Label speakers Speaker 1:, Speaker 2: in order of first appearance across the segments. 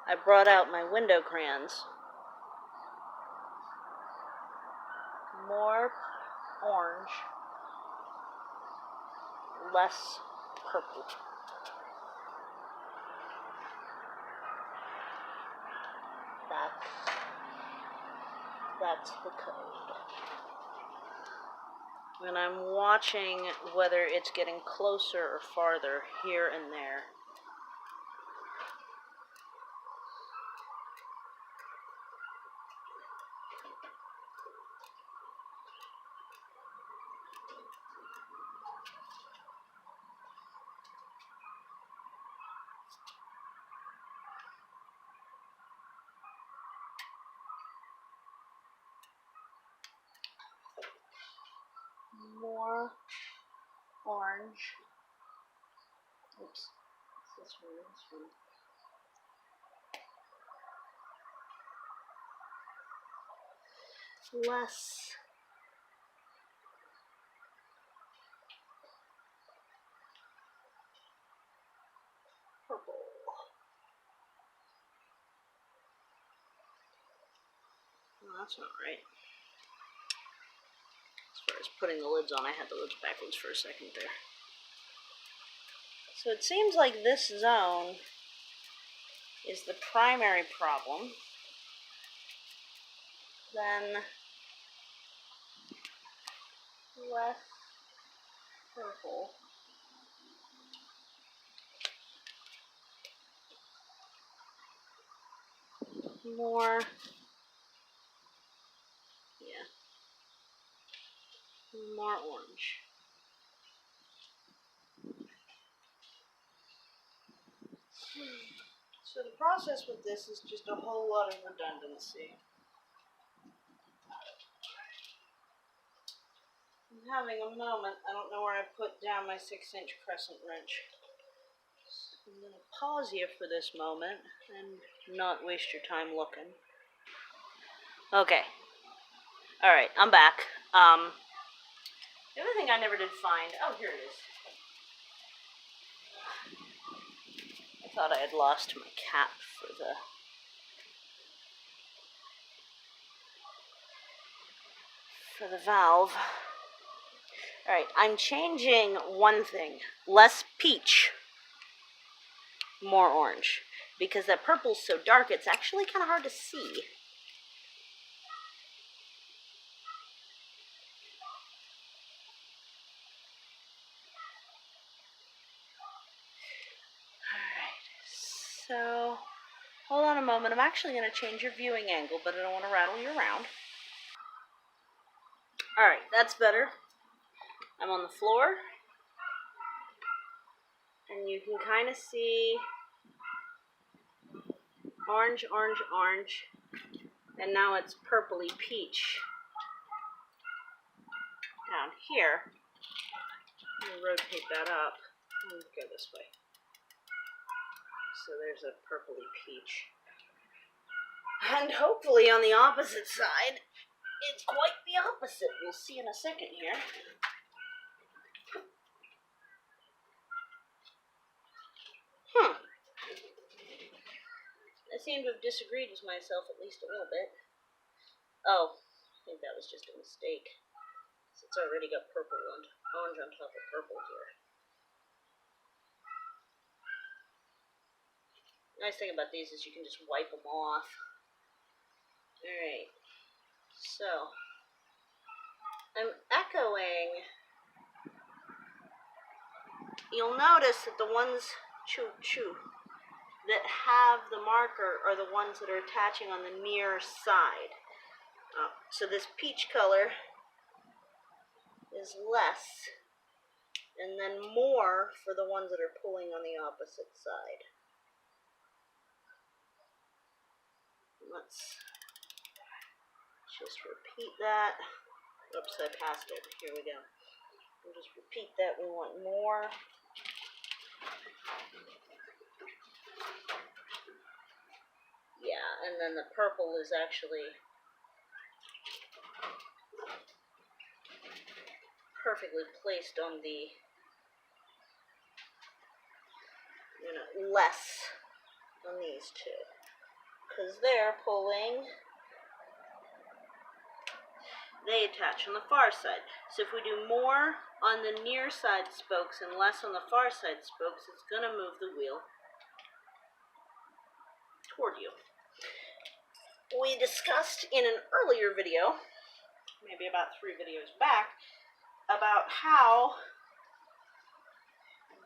Speaker 1: I brought out my window crayons. More orange, less purple. That's the code. And I'm watching whether it's getting closer or farther here and there. More orange. Oops. This one. Less purple. No, that's not right. As far as putting the lids on, I had the lids backwards for a second there. So it seems like this zone is the primary problem. Then less purple. More, yeah, more orange. So the process with this is just a whole lot of redundancy. I'm having a moment. I don't know where I put down my 6-inch crescent wrench. So I'm going to pause you for this moment and not waste your time looking. Okay. Alright, I'm back. The other thing I never did find... Oh, here it is. I thought I had lost my cap for the valve. Alright, I'm changing one thing. Less peach, more orange. Because that purple's so dark, it's actually kind of hard to see. Alright, so hold on a moment. I'm actually going to change your viewing angle, but I don't want to rattle you around. Alright, that's better. I'm on the floor. And you can kind of see orange, orange, orange. And now it's purpley peach down here. Let me rotate that up. Let me go this way. So there's a purpley peach. And hopefully on the opposite side, it's quite the opposite. We'll see in a second here. I seem to have disagreed with myself at least a little bit. Oh, I think that was just a mistake. It's already got orange on top of purple here. Nice thing about these is you can just wipe them off. Alright, so I'm echoing. You'll notice that the ones that have the marker are the ones that are attaching on the near side. So this peach color is less, and then more for the ones that are pulling on the opposite side. Let's just repeat that. Oops, I passed it. Here we go. We'll just repeat that. We want more. Yeah, and then the purple is actually perfectly placed on the, less on these two. because they're pulling, they attach on the far side. So if we do more on the near side spokes and less on the far side spokes, it's going to move the wheel toward you. We discussed in an earlier video, maybe about 3 videos back, about how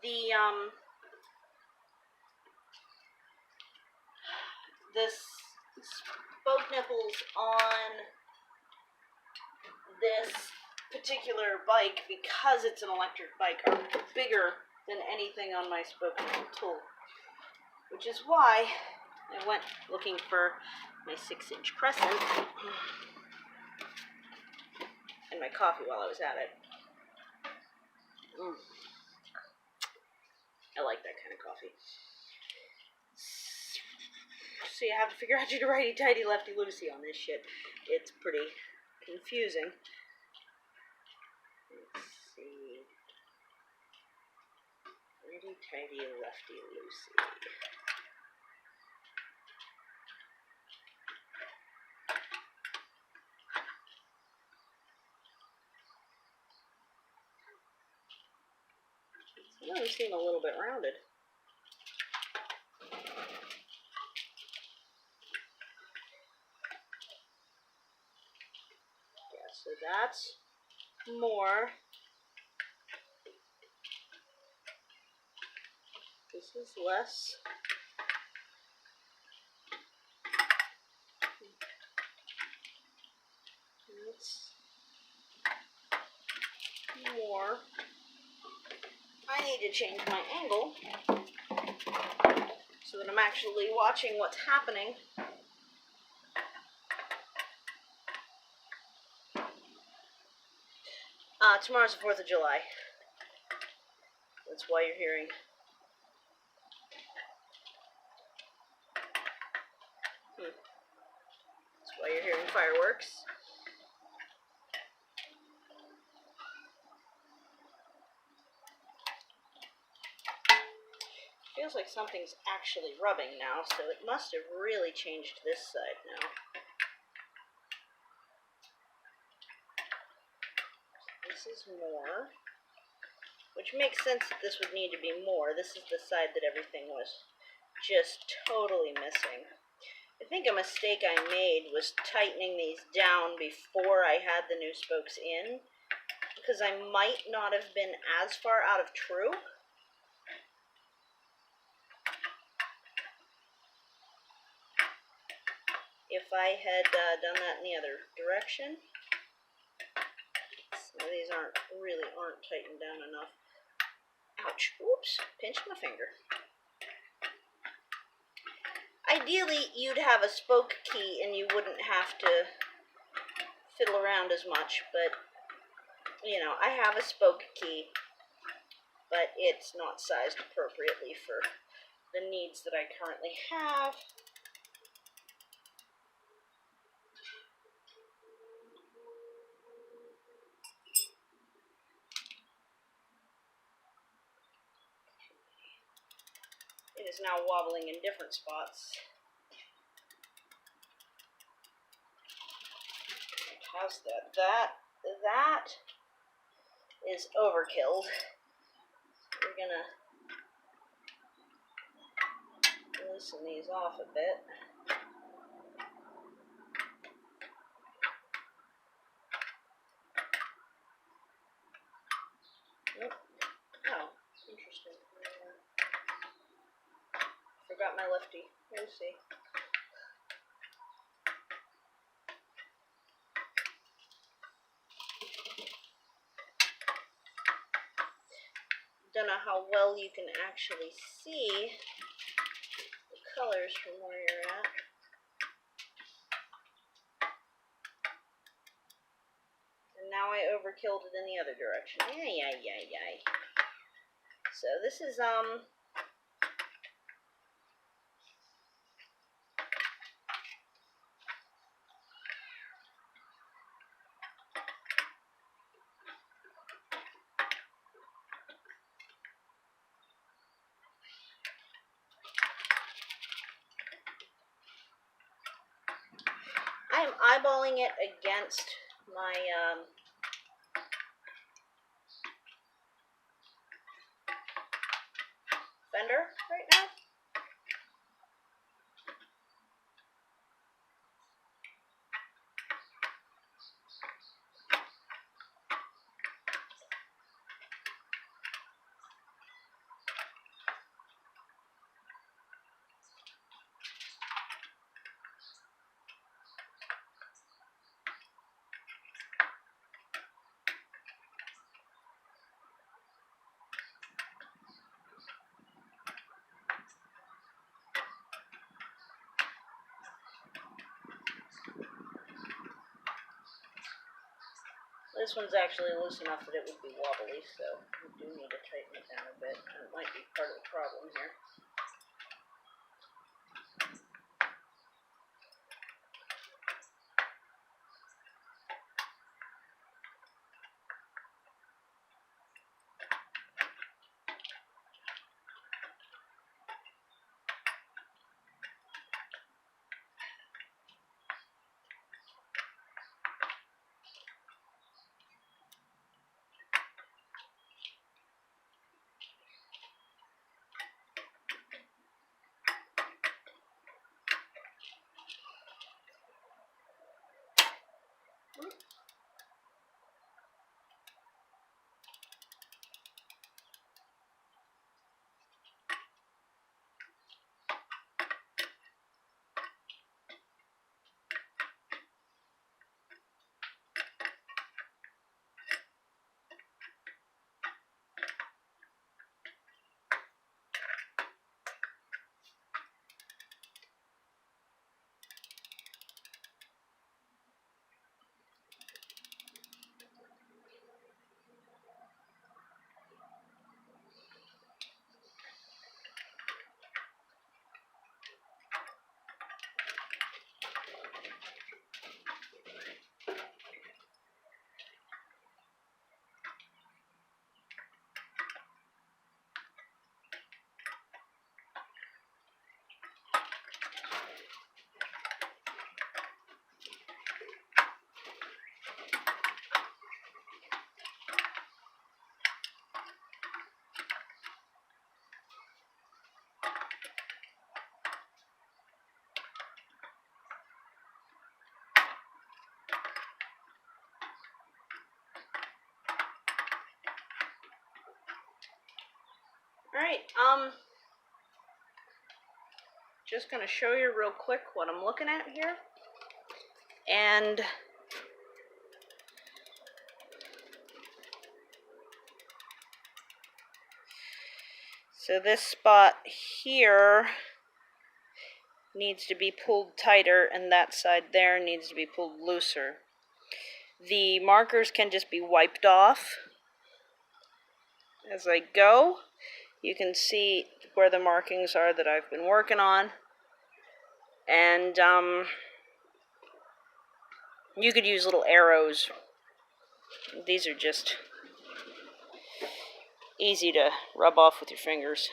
Speaker 1: the spoke nipples on this particular bike, because it's an electric bike, are bigger than anything on my spoke nipple tool, which is why I went looking for my 6-inch crescent and my coffee while I was at it. I like that kind of coffee. So you have to figure out your righty-tighty, lefty-loosey on this shit. It's pretty confusing. Let's see. Righty-tighty, lefty-loosey. Some of them seem a little bit rounded. Yeah, so that's more. This is less. That's more. I need to change my angle so that I'm actually watching what's happening. Tomorrow's the 4th of July. That's why you're hearing. That's why you're hearing fireworks. Feels like something's actually rubbing now, so it must have really changed this side now. This is more, which makes sense that this would need to be more. This is the side that everything was just totally missing. I think a mistake I made was tightening these down before I had the new spokes in, because I might not have been as far out of true. If I had done that in the other direction. Some of these aren't tightened down enough. Ouch. Oops. Pinched my finger. Ideally, you'd have a spoke key and you wouldn't have to fiddle around as much, but, you know, I have a spoke key, but it's not sized appropriately for the needs that I currently have. It is now wobbling in different spots. How's that? That is overkill. We're gonna loosen these off a bit. Oh, interesting. Forgot my lefty. We'll see. Don't know how well you can actually see the colors from where you're at. And now I overkilled it in the other direction. Yay. So this is eyeballing it against my fender right now. This one's actually loose enough that it would be wobbly, so we do need to tighten it down a bit. It might be part of the problem here. Alright, just gonna show you real quick what I'm looking at here. And so this spot here needs to be pulled tighter, and that side there needs to be pulled looser. The markers can just be wiped off as I go. You can see where the markings are that I've been working on. And you could use little arrows. These are just easy to rub off with your fingers.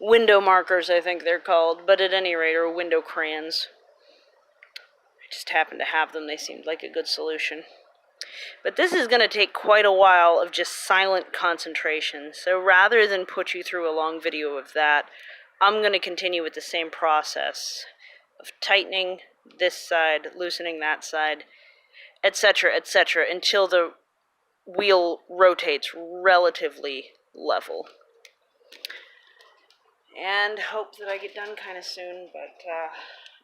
Speaker 1: Window markers, I think they're called, but at any rate, are window crayons. I just happened to have them. They seemed like a good solution. But this is going to take quite a while of just silent concentration. So rather than put you through a long video of that, I'm going to continue with the same process of tightening this side, loosening that side, etc., until the wheel rotates relatively level. And hope that I get done kind of soon, but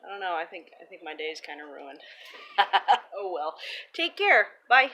Speaker 1: I don't know, I think my day's kind of ruined. Oh well. Take care. Bye.